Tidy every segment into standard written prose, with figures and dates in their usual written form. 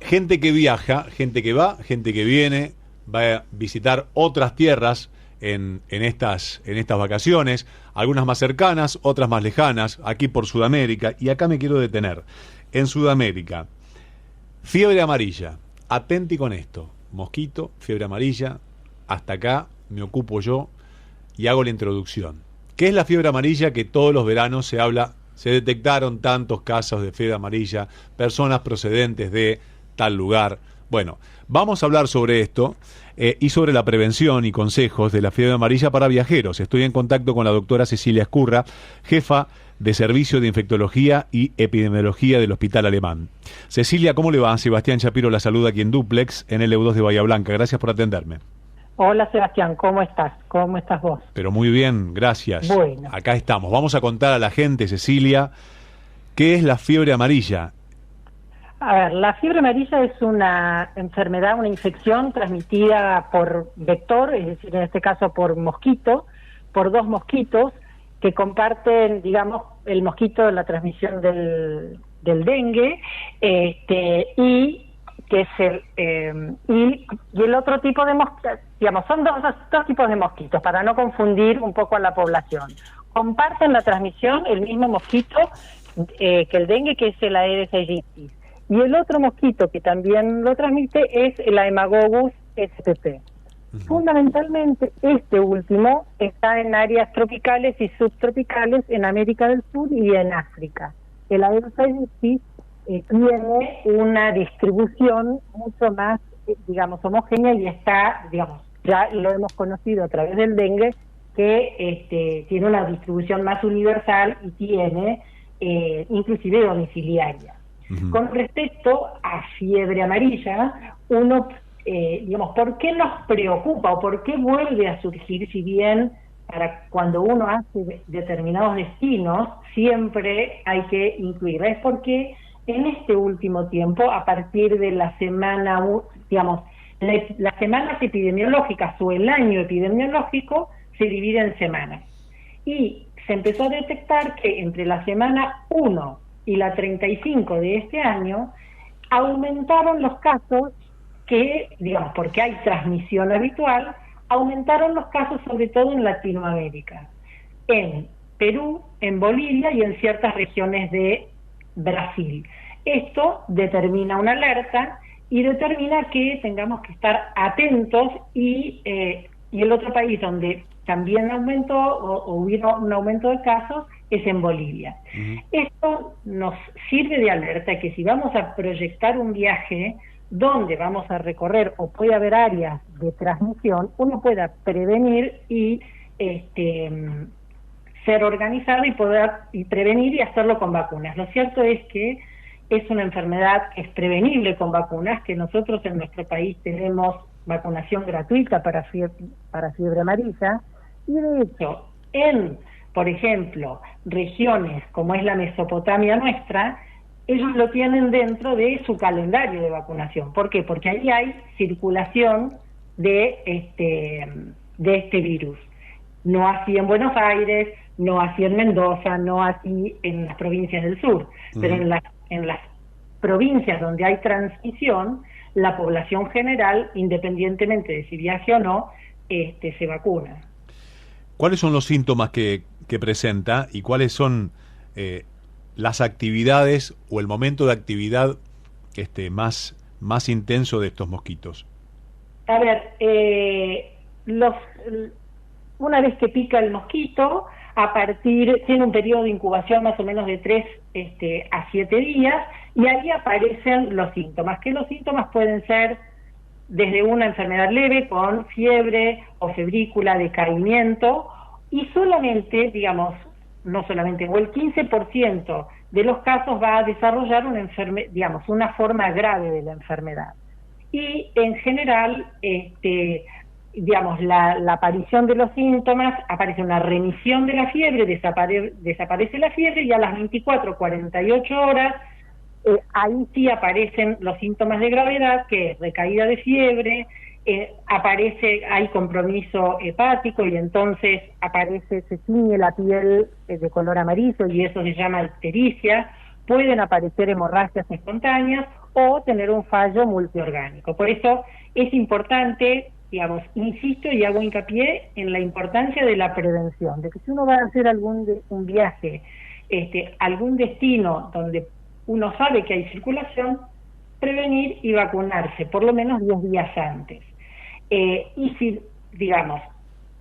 gente que viaja, gente que va, gente que viene, va a visitar otras tierras en estas vacaciones, algunas más cercanas, otras más lejanas, aquí por Sudamérica, y acá me quiero detener. En Sudamérica, fiebre amarilla, atenti con esto, mosquito, fiebre amarilla, hasta acá me ocupo yo y hago la introducción. ¿Qué es la fiebre amarilla? Que todos los veranos se detectaron tantos casos de fiebre amarilla, personas procedentes de tal lugar. Bueno, vamos a hablar sobre esto y sobre la prevención y consejos de la fiebre amarilla para viajeros. Estoy en contacto con la doctora Cecilia Escurra, jefa de Servicio de Infectología y Epidemiología del Hospital Alemán. Cecilia, ¿cómo le va? Sebastián Shapiro la saluda aquí en Duplex, en el EU2 de Bahía Blanca. Gracias por atenderme. Hola Sebastián, ¿cómo estás? ¿Cómo estás vos? Pero muy bien, gracias. Bueno. Acá estamos. Vamos a contar a la gente, Cecilia, ¿qué es la fiebre amarilla? A ver, la fiebre amarilla es una enfermedad, una infección transmitida por vector, es decir, en este caso por mosquito, por dos mosquitos que comparten, digamos, el mosquito de la transmisión del dengue, y que es y el otro tipo de mosquitos, digamos, son dos tipos de mosquitos, para no confundir un poco a la población. Comparten la transmisión el mismo mosquito que el dengue, que es el Aedes aegypti. Y el otro mosquito que también lo transmite es el Haemococcus spp. Fundamentalmente, este último está en áreas tropicales y subtropicales en América del Sur y en África. El Aedes aegypti tiene una distribución mucho más, digamos, homogénea y está, digamos, ya lo hemos conocido a través del dengue, que tiene una distribución más universal y tiene inclusive domiciliaria. Con respecto a fiebre amarilla, uno, digamos, ¿por qué nos preocupa o por qué vuelve a surgir? Si bien para cuando uno hace determinados destinos siempre hay que incluirla, es porque en este último tiempo, a partir de la semana, digamos, las semanas epidemiológicas o el año epidemiológico se divide en semanas. Y se empezó a detectar que entre la semana 1 y la 35 de este año aumentaron los casos que, digamos, porque hay transmisión habitual, aumentaron los casos sobre todo en Latinoamérica, en Perú, en Bolivia y en ciertas regiones de Brasil. Esto determina una alerta y determina que tengamos que estar atentos y el otro país donde también aumentó o hubo un aumento de casos es en Bolivia. Esto nos sirve de alerta que si vamos a proyectar un viaje donde vamos a recorrer o puede haber áreas de transmisión, uno pueda prevenir y ser organizado y prevenir y hacerlo con vacunas. Lo cierto es que es una enfermedad que es prevenible con vacunas, que nosotros en nuestro país tenemos vacunación gratuita para fiebre amarilla, y de hecho, por ejemplo, regiones como es la Mesopotamia nuestra, ellos lo tienen dentro de su calendario de vacunación. ¿Por qué? Porque ahí hay circulación de este virus. No así en Buenos Aires, no así en Mendoza, no así en las provincias del sur, pero en las provincias donde hay transmisión, la población general, independientemente de si viaje o no, se vacuna. ¿Cuáles son los síntomas que presenta y cuáles son las actividades o el momento de actividad más intenso de estos mosquitos? A ver, una vez que pica el mosquito, tiene un periodo de incubación más o menos de 3 a 7 días, y ahí aparecen los síntomas, que los síntomas pueden ser desde una enfermedad leve con fiebre o febrícula, decaimiento, y solamente, digamos, no solamente, o el 15% de los casos va a desarrollar una forma grave de la enfermedad. Y en general, digamos, la aparición de los síntomas, aparece una remisión de la fiebre, desaparece la fiebre, y a las 24, 48 horas, ahí sí aparecen los síntomas de gravedad, que es recaída de fiebre, hay compromiso hepático, y entonces se tiñe la piel de color amarillo, y eso se llama ictericia. Pueden aparecer hemorragias espontáneas, o tener un fallo multiorgánico. Por eso es importante, digamos, insisto y hago hincapié en la importancia de la prevención, de que si uno va a hacer un viaje, algún destino donde uno sabe que hay circulación, prevenir y vacunarse, por lo menos 10 días antes. Y si, digamos,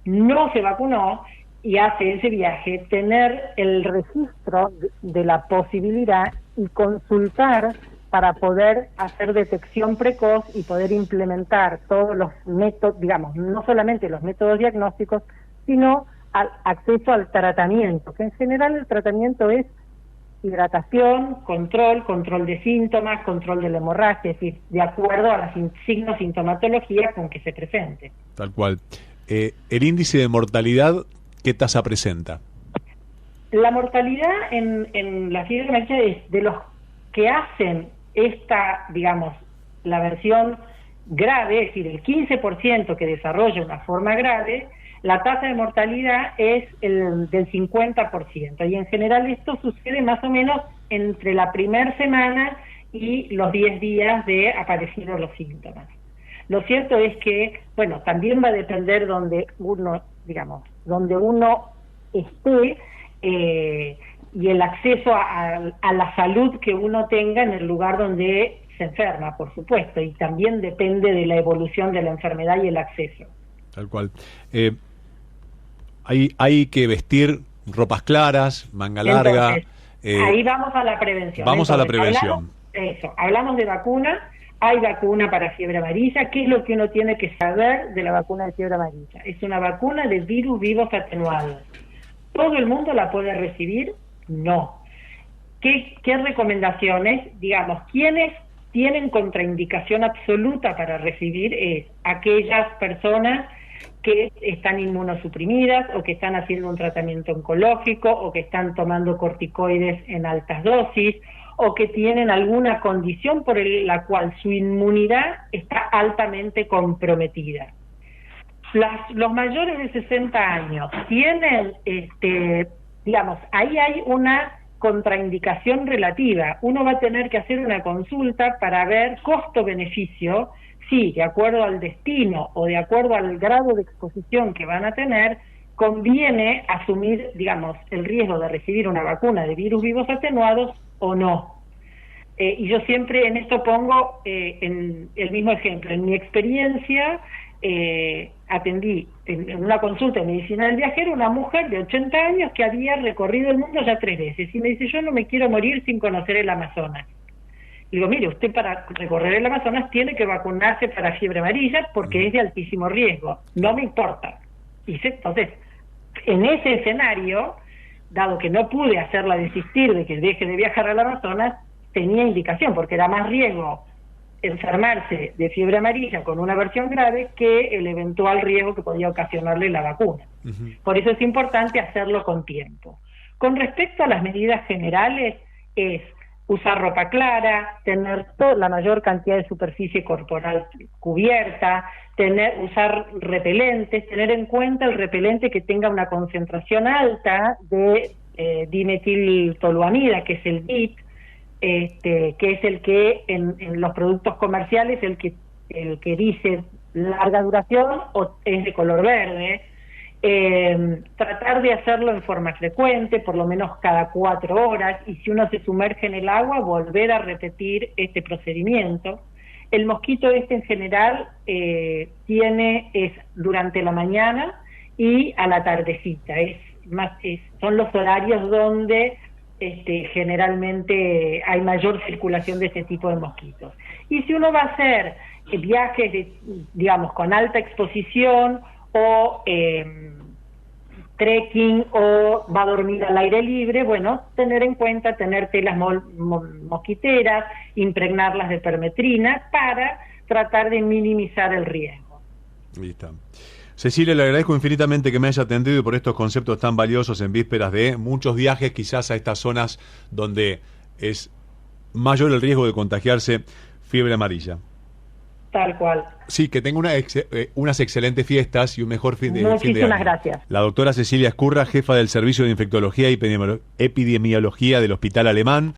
no se vacunó y hace ese viaje, tener el registro de la posibilidad y consultar para poder hacer detección precoz y poder implementar todos los métodos, digamos, no solamente los métodos diagnósticos, sino al acceso al tratamiento, que en general el tratamiento es hidratación, control de síntomas, control de la hemorragia, es decir, de acuerdo a los signos, sintomatología con que se presente. Tal cual. El índice de mortalidad, ¿qué tasa presenta? La mortalidad en la fiebre amarilla es de los que hacen esta, digamos, la versión grave, es decir, el 15% que desarrolla una forma grave, la tasa de mortalidad es del 50%, y en general esto sucede más o menos entre la primera semana y los 10 días de aparecidos los síntomas. Lo cierto es que, bueno, también va a depender donde uno, digamos, donde uno esté, y el acceso a la salud que uno tenga en el lugar donde se enferma, por supuesto, y también depende de la evolución de la enfermedad y el acceso. Tal cual. Hay que vestir ropas claras, manga larga. Entonces, ahí vamos a la prevención. Vamos a la prevención. Hablamos de vacuna. Hay vacuna para fiebre amarilla. ¿Qué es lo que uno tiene que saber de la vacuna de fiebre amarilla? Es una vacuna de virus vivos atenuados. ¿Todo el mundo la puede recibir? No. ¿Qué recomendaciones? Digamos, ¿quiénes tienen contraindicación absoluta para recibir? Es aquellas personas que están inmunosuprimidas o que están haciendo un tratamiento oncológico o que están tomando corticoides en altas dosis o que tienen alguna condición por la cual su inmunidad está altamente comprometida. Los mayores de 60 años tienen, digamos, ahí hay una contraindicación relativa. Uno va a tener que hacer una consulta para ver costo-beneficio, si de acuerdo al destino o de acuerdo al grado de exposición que van a tener, conviene asumir, digamos, el riesgo de recibir una vacuna de virus vivos atenuados o no. Y yo siempre en esto pongo en el mismo ejemplo. En mi experiencia, atendí en una consulta de medicina del viajero una mujer de 80 años que había recorrido el mundo ya 3 veces y me dice: yo no me quiero morir sin conocer el Amazonas. Digo: mire, usted para recorrer el Amazonas tiene que vacunarse para fiebre amarilla porque es de altísimo riesgo. No me importa. Entonces, en ese escenario, dado que no pude hacerla desistir de que deje de viajar al Amazonas, tenía indicación, porque era más riesgo enfermarse de fiebre amarilla con una versión grave que el eventual riesgo que podía ocasionarle la vacuna. Por eso es importante hacerlo con tiempo. Con respecto a las medidas generales, es usar ropa clara, tener la mayor cantidad de superficie corporal cubierta, usar repelentes, tener en cuenta el repelente que tenga una concentración alta de dimetiltoluamida, que es el DIT, que es el que en los productos comerciales el que dice larga duración o es de color verde. Tratar de hacerlo en forma frecuente, por lo menos cada 4 horas, y si uno se sumerge en el agua, volver a repetir este procedimiento. El mosquito en general es durante la mañana y a la tardecita, son los horarios donde generalmente hay mayor circulación de este tipo de mosquitos. Y si uno va a hacer viajes, digamos, con alta exposición o trekking o va a dormir al aire libre, bueno, tener en cuenta tener telas mosquiteras, impregnarlas de permetrina para tratar de minimizar el riesgo. Ahí está. Cecilia, le agradezco infinitamente que me haya atendido y por estos conceptos tan valiosos en vísperas de muchos viajes quizás a estas zonas donde es mayor el riesgo de contagiarse fiebre amarilla. Tal cual. Sí, que tenga unas excelentes fiestas y un mejor fin de año. Muchísimas gracias. La doctora Cecilia Escurra, jefa del Servicio de Infectología y Epidemiología del Hospital Alemán.